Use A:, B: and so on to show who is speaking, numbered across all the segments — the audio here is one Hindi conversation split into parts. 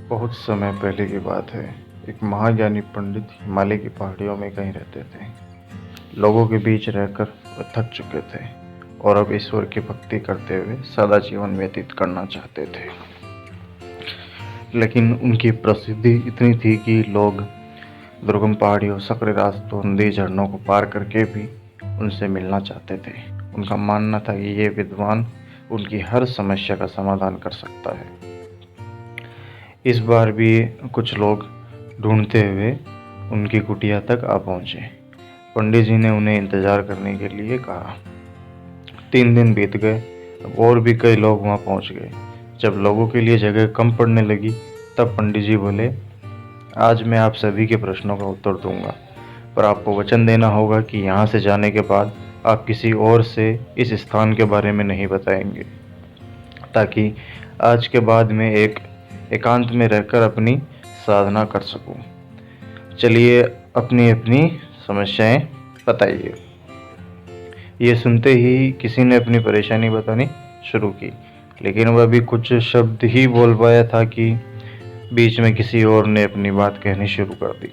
A: बहुत समय पहले की बात है। एक महाज्ञानी पंडित हिमालय की पहाड़ियों में कहीं रहते थे। लोगों के बीच रहकर वे थक चुके थे और अब ईश्वर की भक्ति करते हुए सादा जीवन व्यतीत करना चाहते थे। लेकिन उनकी प्रसिद्धि इतनी थी कि लोग दुर्गम पहाड़ियों, सकरे रास्तों, नदी, झरनों को पार करके भी उनसे मिलना चाहते थे। उनका मानना था कि ये विद्वान उनकी हर समस्या का समाधान कर सकता है। इस बार भी कुछ लोग ढूंढते हुए उनकी कुटिया तक आ पहुंचे। पंडित जी ने उन्हें इंतजार करने के लिए कहा। 3 दिन बीत गए। अब और भी कई लोग वहां पहुंच गए। जब लोगों के लिए जगह कम पड़ने लगी, तब पंडित जी बोले, आज मैं आप सभी के प्रश्नों का उत्तर दूंगा, पर आपको वचन देना होगा कि यहाँ से जाने के बाद आप किसी और से इस स्थान के बारे में नहीं बताएंगे, ताकि आज के बाद में एकांत में रहकर अपनी साधना कर सकूं। चलिए, अपनी अपनी समस्याएं बताइए। ये सुनते ही किसी ने अपनी परेशानी बतानी शुरू की, लेकिन वह भी कुछ शब्द ही बोल पाया था कि बीच में किसी और ने अपनी बात कहनी शुरू कर दी।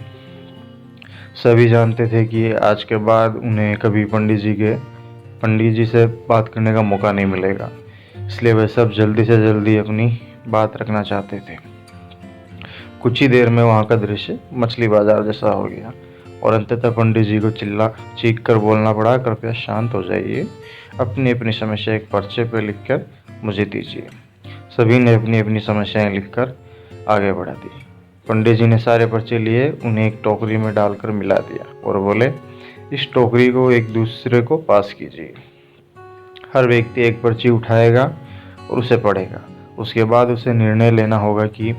A: सभी जानते थे कि आज के बाद उन्हें कभी पंडित जी से बात करने का मौका नहीं मिलेगा, इसलिए वह सब जल्दी से जल्दी अपनी बात रखना चाहते थे। कुछ ही देर में वहाँ का दृश्य मछली बाजार जैसा हो गया और अंततः पंडित जी को चीख कर बोलना पड़ा, कृपया शांत हो जाइए, अपनी अपनी समस्या एक पर्चे पर लिखकर मुझे दीजिए। सभी ने अपनी अपनी समस्याएं लिखकर आगे बढ़ा दी। पंडित जी ने सारे पर्चे लिए, उन्हें एक टोकरी में डालकर मिला दिया और बोले, इस टोकरी को एक दूसरे को पास कीजिए। हर व्यक्ति एक पर्ची उठाएगा और उसे पढ़ेगा। उसके बाद उसे निर्णय लेना होगा कि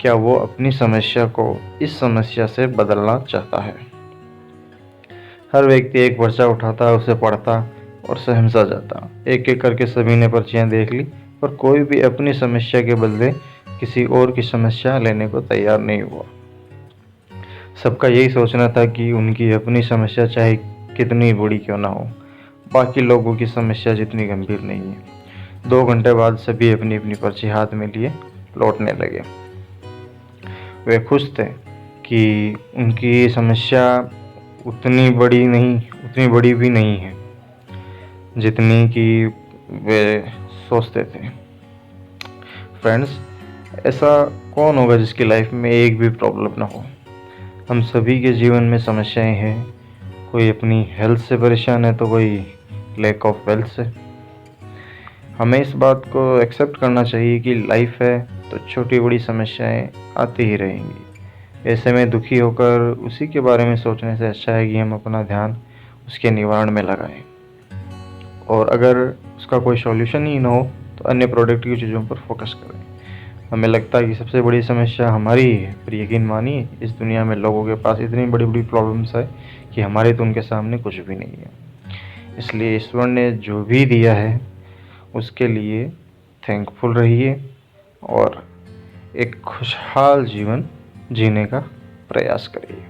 A: क्या वो अपनी समस्या को इस समस्या से बदलना चाहता है। हर व्यक्ति एक पर्चा उठाता, उसे पढ़ता और सहमसा जाता। एक एक करके सभी ने पर्चियां देख ली, पर कोई भी अपनी समस्या के बदले किसी और की समस्या लेने को तैयार नहीं हुआ। सबका यही सोचना था कि उनकी अपनी समस्या चाहे कितनी बड़ी क्यों ना हो, बाकी लोगों की समस्या जितनी गंभीर नहीं है। 2 घंटे बाद सभी अपनी अपनी पर्ची हाथ में लिए लौटने लगे। वे खुश थे कि उनकी समस्या उतनी बड़ी भी नहीं है जितनी कि वे सोचते थे। फ्रेंड्स, ऐसा कौन होगा जिसकी लाइफ में एक भी प्रॉब्लम ना हो? हम सभी के जीवन में समस्याएं हैं। कोई अपनी हेल्थ से परेशान है तो कोई लैक ऑफ वेल्थ से। हमें इस बात को एक्सेप्ट करना चाहिए कि लाइफ है तो छोटी बड़ी समस्याएं आती ही रहेंगी। ऐसे में दुखी होकर उसी के बारे में सोचने से अच्छा है कि हम अपना ध्यान उसके निवारण में लगाएं, और अगर उसका कोई सॉल्यूशन ही ना हो तो अन्य प्रोडक्टिव चीज़ों पर फोकस करें। हमें लगता है कि सबसे बड़ी समस्या हमारी ही है, पर यकीन मानिए इस दुनिया में लोगों के पास इतनी बड़ी बड़ी प्रॉब्लम्स है कि हमारे तो उनके सामने कुछ भी नहीं है। इसलिए ईश्वर ने जो भी दिया है उसके लिए थैंकफुल रहिए और एक खुशहाल जीवन जीने का प्रयास करिए।